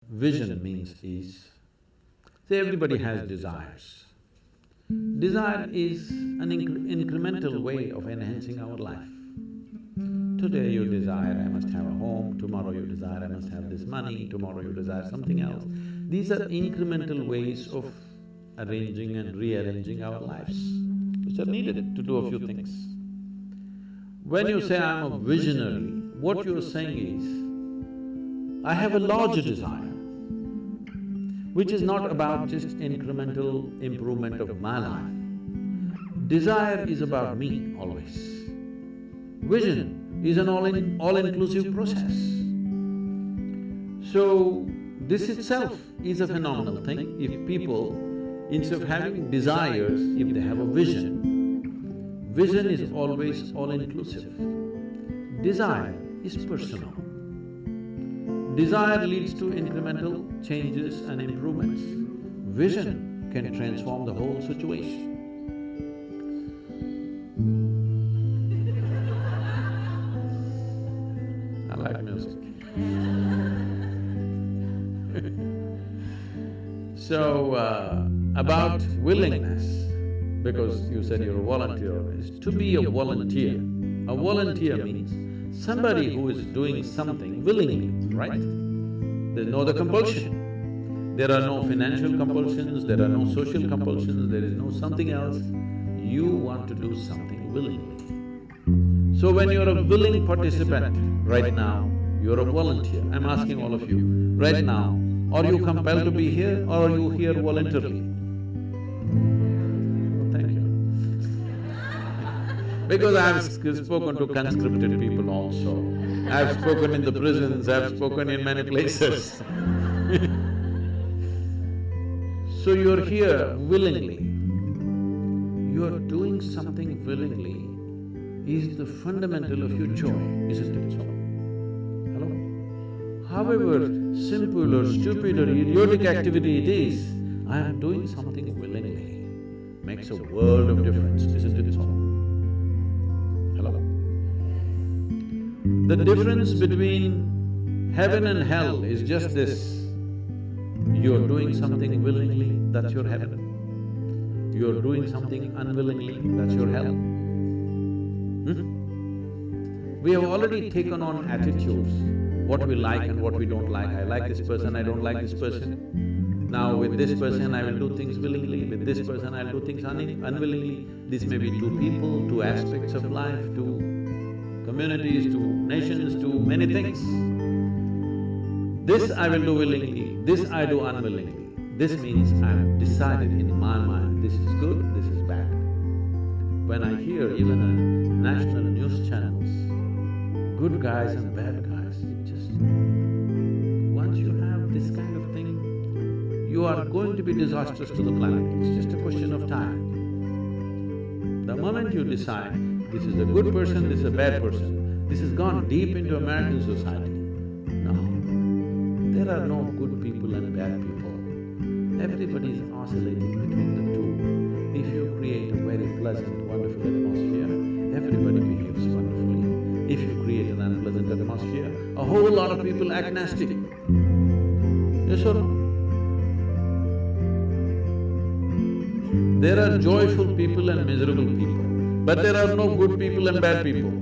Vision means is, see, everybody has desires. Desire is an incremental way of enhancing our life. Today you desire, I must have a home, tomorrow you desire, I must have this money, tomorrow you desire something else. These are incremental ways of arranging and rearranging our lives, which are needed to do a few things. When you say, I'm a visionary, what you're saying is, I have a larger desire, which is not about just incremental improvement of my life. Desire is about me always. Vision is an all-inclusive process. So, this itself is a phenomenal thing. If people, instead of having desires, if they have a vision, vision is always all-inclusive. Desire is personal. Desire leads to incremental changes and improvements. Vision can transform the whole situation. I like music. So, about willingness, because you said you're a volunteer, is to be a volunteer. A volunteer means somebody who is doing something willingly, right? There's no other compulsion. There are no financial compulsions, there are no social compulsions, there is no something else. You want to do something willingly. So when you're a willing participant, right now, you're a volunteer. I'm asking all of you, right now, are you compelled to be here or are you here voluntarily? Thank you. Because I've spoken to conscripted people also. I've spoken in the prisons, I've spoken in many places. So you're here willingly. You're doing something willingly is the fundamental of your joy, isn't it so? Hello? However simple or stupid or idiotic activity it is, I am doing something willingly, makes a world of difference, isn't it so? Hello? The difference between heaven and hell is just this. You're doing something willingly, that's your heaven. You're doing something unwillingly, that's your hell. We have already taken on attitudes, what we like and what we don't like. I like this person, I don't like this person. Now with this person I will do things willingly, with this person I'll do things unwillingly. This may be two people, two aspects of life, two communities, two nations, two many things. This I will do willingly, this I do unwillingly. This means I've decided in my mind, this is good, this is bad. When I hear even on national news channels, good guys and bad guys, it just… once you have this kind of thing, you are going to be disastrous to the planet, it's just a question of time. The moment you decide, this is a good person, this is a bad person, this has gone deep into American society. No, there are no good people and bad people. Everybody is oscillating between the two. If you create a very pleasant, wonderful atmosphere, everybody behaves wonderfully. If you create an unpleasant atmosphere, a whole lot of people act nasty. Yes or no? There are joyful people and miserable people, but there are no good people and bad people.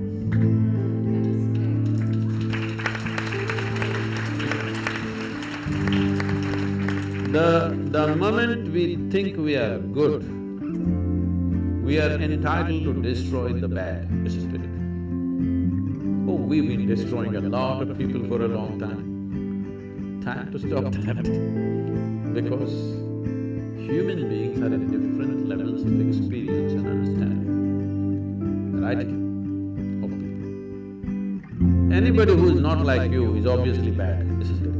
The moment we think we are good, we are entitled to destroy the bad, isn't it? Oh, we've been destroying a lot of people for a long time. Time to stop that, because human beings are at different levels of experience and understanding, variety of people. Anybody who is not like you is obviously bad, isn't it?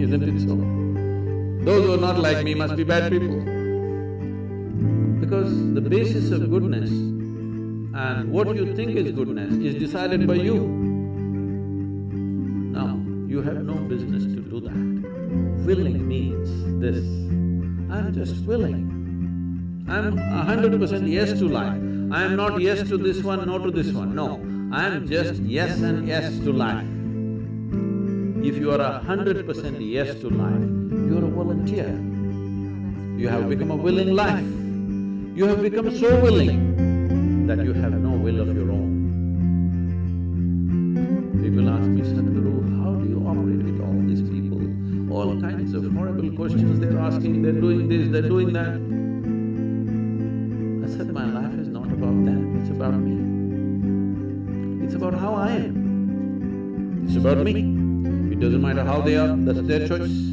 Isn't it so? Those who are not like me must be bad people. Because the basis of goodness and what you think is goodness is decided by you. Now, you have no business to do that. Willing means this, I'm just willing. I'm 100% yes to life. I'm not yes to this one, no to this one, no. I'm just yes and yes to life. If you are 100% yes to life, you are a volunteer. You have become a willing life. You have become so willing that you have no will of your own. People ask me, Sandhguru, how do you operate with all these people? All kinds of horrible questions they're asking, they're doing this, they're doing that. I said, my life is not about them, it's about me. It's about how I am. It's about me. It doesn't matter how they are, that's their choice.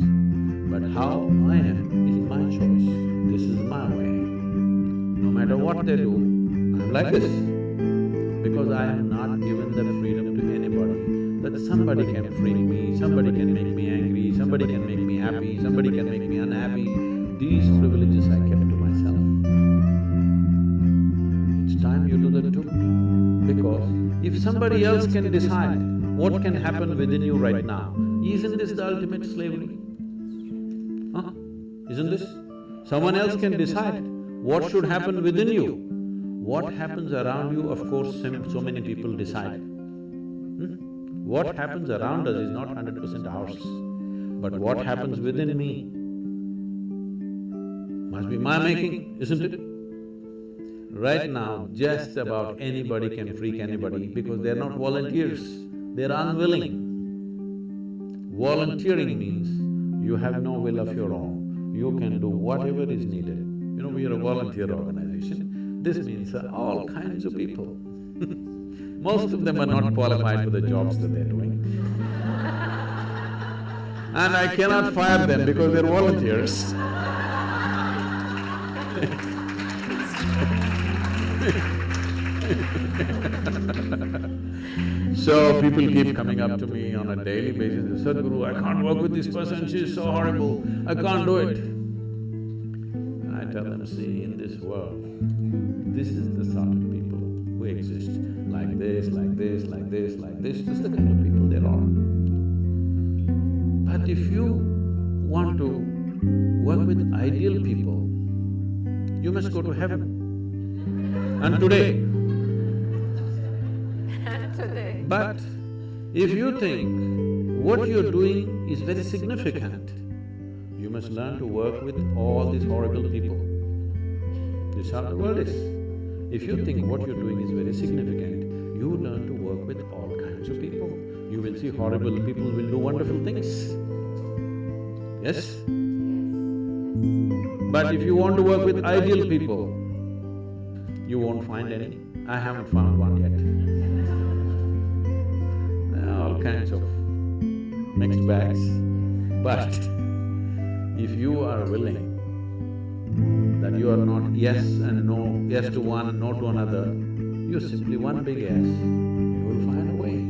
But how I am is my choice. This is my way. No matter what they do, I'm like this. Because I am not given that freedom to anybody, that somebody can freak me, somebody can make me angry, somebody can make me happy, somebody can make me unhappy. These privileges I kept to myself. It's time you do that too. Because if somebody else can decide what can happen within you right now, isn't this the ultimate slavery? Huh? Isn't this? Someone else can decide what should happen within you. What happens around you, of course, so many people decide. What happens around us is not 100% ours. But what happens within me must be my making, isn't it? Right now, just about anybody can freak anybody because they're not volunteers, they're unwilling. Volunteering means you have no will of your own, you can do whatever is needed. You know, we are a volunteer organization. This means all kinds of people. Most of them are not qualified for the jobs that they're doing. And I cannot fire them because they're volunteers. So people keep coming up to me on a daily basis, Sadhguru, I can't work with this person, she's so horrible, I can't do it. I tell them, see, in this world, this is the sort of people who exist, like this, like this, like this, like this is the kind of people there are. But if you want to work with ideal people, you must go to heaven. And today. But if you think what you're doing is very significant, you must learn to work with all these horrible people. This is how the world is. If you think what you're doing is very significant, you learn to work with all kinds of people. You will see horrible people will do wonderful things. Yes? But if you want to work with ideal people, you won't find any. I haven't found one yet. All kinds of mixed bags. But if you are willing that you are not yes and no, yes to one, no to another, you're simply one big yes, you will find a way.